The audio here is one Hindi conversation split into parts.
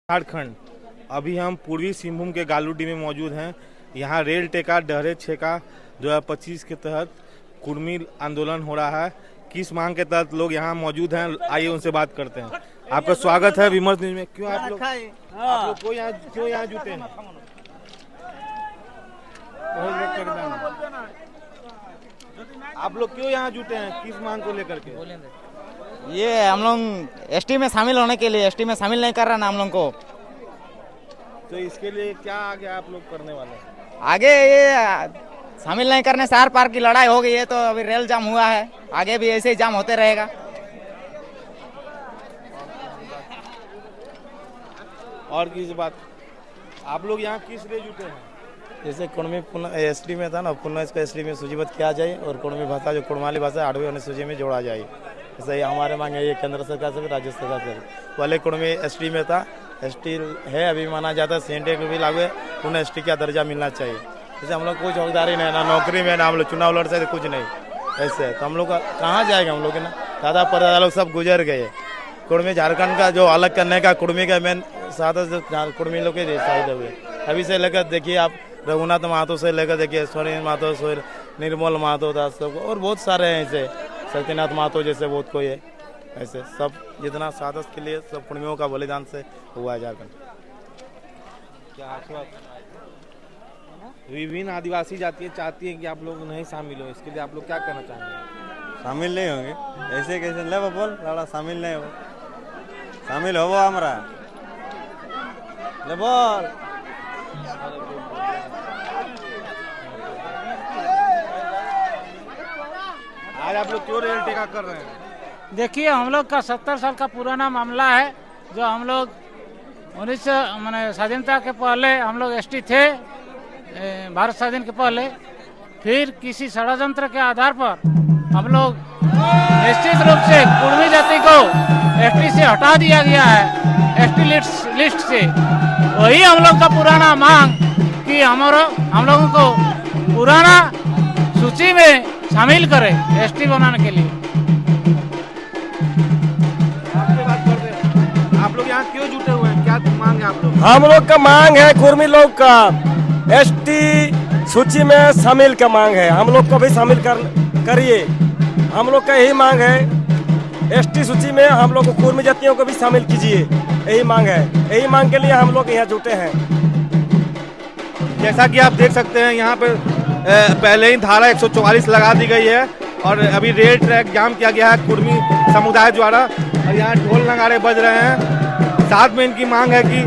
झारखंड। अभी हम पूर्वी सिंहभूम के गालूडी में मौजूद हैं। यहाँ रेल टेका डहरे छेका 2025 के तहत कुर्मी आंदोलन हो रहा है। किस मांग के तहत लोग यहाँ मौजूद हैं, आइए उनसे बात करते हैं। आपका स्वागत है विमर्श न्यूज में। क्यों आप लोग क्यों यहाँ जुटे हैं? आप लोग क्यों यहाँ जुटे हैं, किस मांग को लेकर के? ये हम लोग एसटी में शामिल होने के लिए, एसटी में शामिल नहीं कर रहा ना हम लोग को। तो इसके लिए क्या आगे आप लोग करने वाले हैं? आगे ये शामिल नहीं करने से आर पार की लड़ाई हो गई है, तो अभी रेल जाम हुआ है, आगे भी ऐसे ही जाम होते रहेगा। और किस बात आप लोग यहाँ किस लिए जुटे हैं? जैसे कुर्मी पुनः एसटी में था ना, पुनः इसको एसटी में सूचीबद्ध किया जाए और कुर्मी भाषा जो कुड़माली भाषा 8वीं अनुसूची में जोड़ा जाए। ऐसे ही हमारे मांग है, ये केंद्र सरकार से भी राज्य सरकार से। पहले कुर्मी एसटी में था, एसटी है अभी माना जाता है, सीएनटी को भी लागू है, पुनः एसटी का दर्जा मिलना चाहिए। जैसे हम लोग कोई चौकीदारी नहीं, ना नौकरी में, ना हम लोग चुनाव लड़ सकते, कुछ नहीं। ऐसे तो हम लोग कहाँ जाएंगे? हम लोग ना दादा परदादा लोग सब गुजर गए। कुर्मी झारखंड का जो अलग करने का कुर्मी का मेन साधन कुर्मी लोग के शायद हुए। अभी से लेकर देखिए आप, रघुनाथ महतो से लेकर देखिए सोरेन महतो, निर्मल महतो दास सब, और बहुत सारे हैं ऐसे, सत्यनाथ महतो जैसे बहुत कोई है। ऐसे सब जितना साधस के लिए सब कुर्मियों का बलिदान से हुआ है झारखंड। क्या विभिन्न आदिवासी जातियाँ चाहती हैं कि आप लोग नहीं शामिल हो, इसके लिए आप लोग क्या करना चाहेंगे? शामिल नहीं होंगे ऐसे कैसे? ले बोल लाड़ा शामिल नहीं हो, शामिल हो हमारा ले बोल। आज आप लोग क्यों रेल टेका कर रहे हैं? देखिए, हम लोग का 70 साल का पुराना मामला है। जो हम लोग 1900 माने स्वाधीनता के पहले हम लोग एसटी थे, भारत स्वाधीन के पहले। फिर किसी षड्यंत्र के आधार पर हम लोग निश्चित रूप से कुर्मी जाति को एसटी से हटा दिया गया है, एसटी लिस्ट से। वही हम लोग का पुराना मांग कि हम लोगों को पुराना सूची में शामिल करे एसटी बनाने के लिए। आपसे बात करते हैं। आप लोग यहाँ क्यों जुटे हुए हैं, क्या मांग है आप लोग? हम लोग का मांग है कुर्मी लोग का एसटी सूची में शामिल का मांग है। हम लोग को भी शामिल करिए। हम लोग का यही मांग है, एसटी सूची में हम लोग को कुर्मी जातियों को भी शामिल कीजिए, यही मांग है। यही मांग के लिए हम लोग यहाँ जुटे हैं। जैसा कि आप देख सकते हैं, यहाँ पे पहले ही धारा 144 लगा दी गई है और अभी रेल ट्रैक जाम किया गया है कुर्मी समुदाय द्वारा, और यहाँ ढोल नगाड़े बज रहे हैं। साथ में इनकी मांग है कि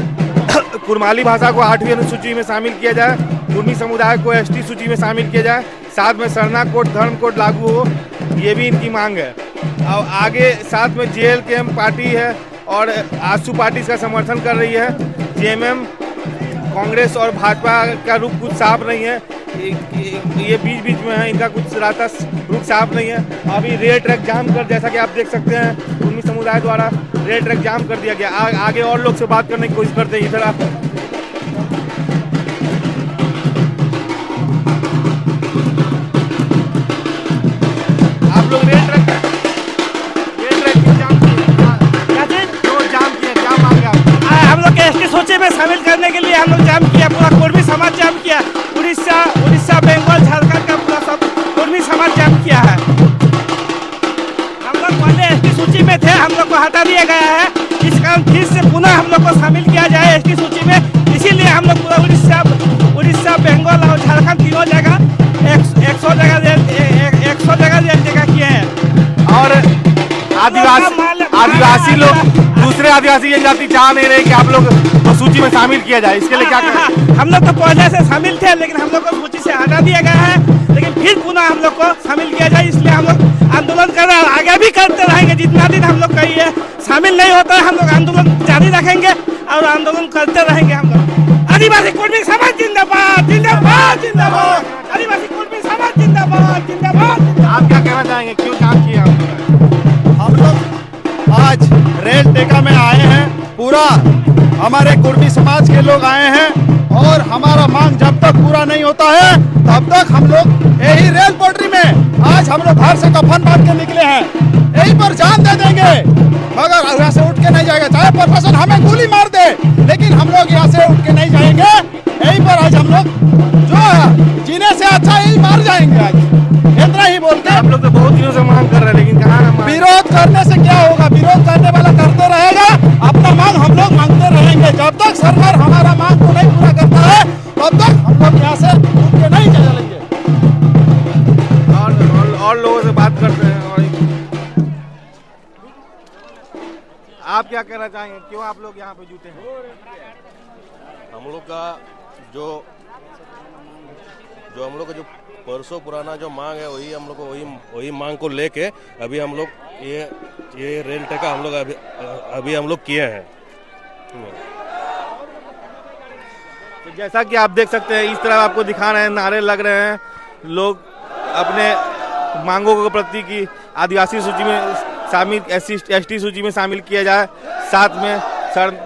कुड़माली भाषा को 8वीं अनुसूची में शामिल किया जाए, कुर्मी समुदाय को एसटी सूची में शामिल किया जाए, साथ में सरना कोड धर्म कोड लागू हो, ये भी इनकी मांग है। और आगे साथ में जेएलकेएम पार्टी है और आजसू पार्टी इसका समर्थन कर रही है। जेएमएम, कांग्रेस और भाजपा का रुख कुछ साफ नहीं है, ये बीच बीच में है, इनका कुछ रास्ता रुख साफ नहीं है। अभी रेल ट्रैक जाम कर, जैसा कि आप देख सकते हैं, कुर्मी समुदाय द्वारा रेल ट्रैक जाम कर दिया गया। आगे और लोग से बात करने की कोशिश करते हैं। इधर आप लोग रेल ट्रैक क्यों जाम किया, क्या मांग है आपकी? हम लोग के एसटी सूची में शामिल करने के लिए हम लोग जाम किया, पूरा कुर्मी समाज जाम किया। उड़ीसा बंगाल झारखंड का पूरा सब कुर्मी समाज जाम किया है। हम लोग पहले एसटी सूची में थे, हम लोग को हटा दिया गया है। इस कारण फिर से पुनः हम लोग को शामिल किया जाए एसटी सूची में। इसीलिए हम लोग पूरा उड़ीसा बंगाल और झारखंड तीनों जगह 100 जगह किए हैं। और आदिवासी लोग, दूसरे आदिवासी जनजाति चाह नहीं रहे कि आप लोग को सूची में शामिल किया जाए, इसके लिए क्या करें? हम लोग तो पहले से शामिल थे, लेकिन हम लोग को सूची से हटा दिया गया है, लेकिन फिर पुनः हम लोग को शामिल किया जाए। इसलिए हम लोग आंदोलन कर रहे हैं, आगे भी करते रहेंगे। जितना दिन हम लोग का ये शामिल नहीं होता है, हम लोग आंदोलन जारी रखेंगे और आंदोलन करते रहेंगे। हम लोग आदिवासी कुर्मी समाज जिंदाबाद, जिंदाबाद, जिंदाबाद। आदिवासी कुर्मी समाज जिंदाबाद, जिंदाबाद। आप क्या कहना चाहेंगे, क्यों काम किया? हम लोग आज रेल टेका में आए हैं, पूरा हमारे कुर्मी समाज के लोग आए हैं, और हमारा मांग जब तक पूरा नहीं होता है तब तक हम लोग यही रेल पटरी में आज हम लोग घर से कफन बांध के निकले हैं, यहीं पर जान दे देंगे, मगर यहाँ से उठ के नहीं जाएगा। चाहे प्रशासन हमें गोली मार दे, लेकिन यहाँ से उठ के नहीं जाएंगे। यहीं पर आज हम लोग जो है जीने से अच्छा यही मार जाएंगे। आज इतना ही बोलते हम लोग तो बहुत दिनों से मांग कर रहे हैं, लेकिन कहाँ है मांग? विरोध करने से क्या होगा? विरोध करने वाला करते रहेगा, अपना मांग हम लोग मांगते रहेंगे। जब तक सरकार हमारा मांग को नहीं पूरा करता है तब तक हम लोग यहाँ से उठ के नहीं चलेंगे। और लोगों से बात करते हैं। और आप क्या कहना चाहेंगे, क्यों आप लोग यहाँ पे जुटे हैं? हम लोग का जो हम लोग का जो परसों पुराना जो मांग है वही हम लोग को वही मांग को लेके अभी हम लोग ये रेल टेका हम लोग अभी हम लोग किए हैं। तो जैसा कि आप देख सकते हैं, इस तरह आपको दिखा रहे हैं, नारे लग रहे हैं, लोग अपने मांगों के प्रति की आदिवासी सूची में शामिल, ST सूची में शामिल किया जाए, साथ में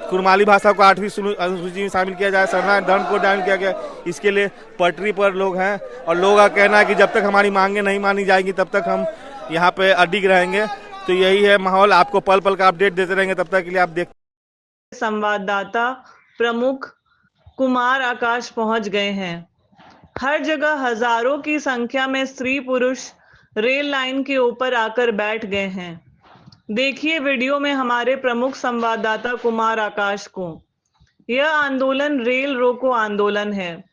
कुड़माली भाषा को 8वीं सूची में शामिल किया जाए, सरना धर्म को डाउन किया गया। इसके लिए पटरी पर लोग हैं और लोगों का कहना है कि जब तक हमारी मांगे नहीं मानी जाएंगी तब तक हम यहाँ पे अडिग रहेंगे। तो यही है माहौल, आपको पल पल का अपडेट देते रहेंगे, तब तक के लिए आप देख। संवाददाता प्रमुख कुमार आकाश पहुंच गए हैं। हर जगह हजारों की संख्या में स्त्री पुरुष रेल लाइन के ऊपर आकर बैठ गए हैं। देखिए वीडियो में हमारे प्रमुख संवाददाता कुमार आकाश को। यह आंदोलन रेल रोको आंदोलन है।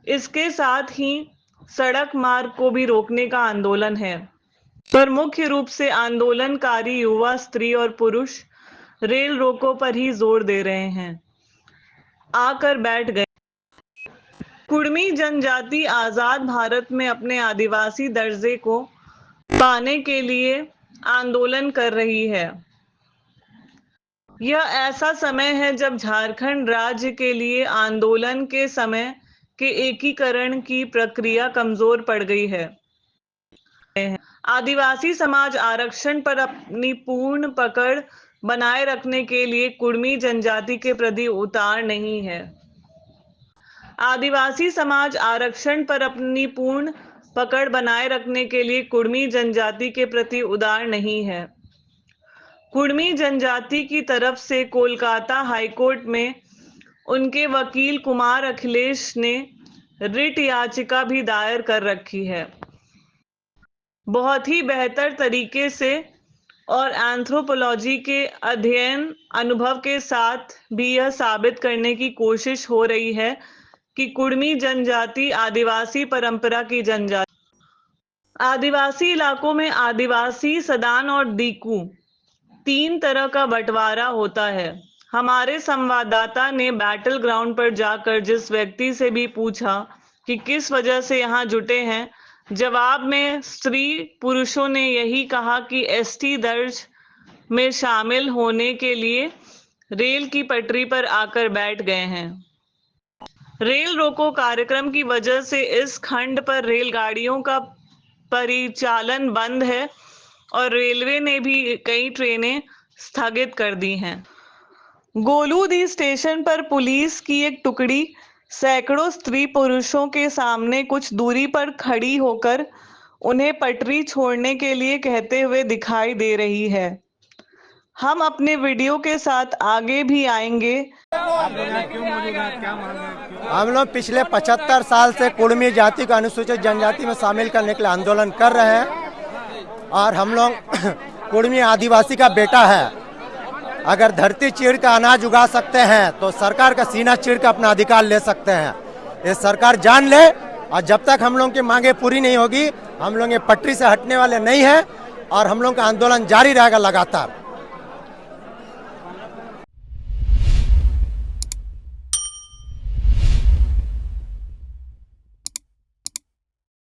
इसके साथ ही सड़क मार्ग को भी रोकने का आंदोलन है, पर मुख्य रूप से आंदोलनकारी युवा, स्त्री और पुरुष रेल रोको पर ही जोर दे रहे हैं। आकर बैठ गए। कुड़मी जनजाति आजाद भारत में अपने आदिवासी दर्जे को पाने के लिए आंदोलन कर रही है। यह ऐसा समय है जब झारखंड राज्य के लिए आंदोलन के समय के एकीकरण की प्रक्रिया कमजोर पड़ गई है। आदिवासी समाज आरक्षण पर अपनी पूर्ण पकड़ बनाए रखने के लिए कुड़मी जनजाति के प्रति उदार नहीं है। आदिवासी समाज आरक्षण पर अपनी पूर्ण पकड़ बनाए रखने के लिए कुड़मी जनजाति के प्रति उदार नहीं है। कुड़मी जनजाति की तरफ से कोलकाता हाईकोर्ट में उनके वकील कुमार अखिलेश ने रिट याचिका भी दायर कर रखी है। बहुत ही बेहतर तरीके से और एंथ्रोपोलॉजी के अध्ययन अनुभव के साथ भी यह साबित करने की कोशिश हो रही है कि कुड़मी जनजाति आदिवासी परंपरा की जनजाति। आदिवासी इलाकों में आदिवासी, सदान और दीकू 3 तरह का बंटवारा होता है। हमारे संवाददाता ने बैटल ग्राउंड पर जाकर जिस व्यक्ति से भी पूछा कि किस वजह से यहाँ जुटे हैं, जवाब में स्त्री पुरुषों ने यही कहा कि ST दर्ज में शामिल होने के लिए रेल की पटरी पर आकर बैठ गए हैं। रेल रोको कार्यक्रम की वजह से इस खंड पर रेलगाड़ियों का परिचालन बंद है और रेलवे ने भी कई ट्रेनें स्थगित कर दी हैं। गोलूदी स्टेशन पर पुलिस की एक टुकड़ी सैकड़ों स्त्री पुरुषों के सामने कुछ दूरी पर खड़ी होकर उन्हें पटरी छोड़ने के लिए कहते हुए दिखाई दे रही है। हम अपने वीडियो के साथ आगे भी आएंगे। हम लोग पिछले 75 साल से कुड़मी जाति को अनुसूचित जनजाति में शामिल करने के लिए आंदोलन कर रहे हैं और हम लोग कुड़मी आदिवासी का बेटा है। अगर धरती चीर का अनाज उगा सकते हैं तो सरकार का सीना चीर का अपना अधिकार ले सकते हैं। ये सरकार जान ले और जब तक हम लोग की मांगे पूरी नहीं होगी हम लोग ये पटरी से हटने वाले नहीं हैं और हम लोग का आंदोलन जारी रहेगा लगातार।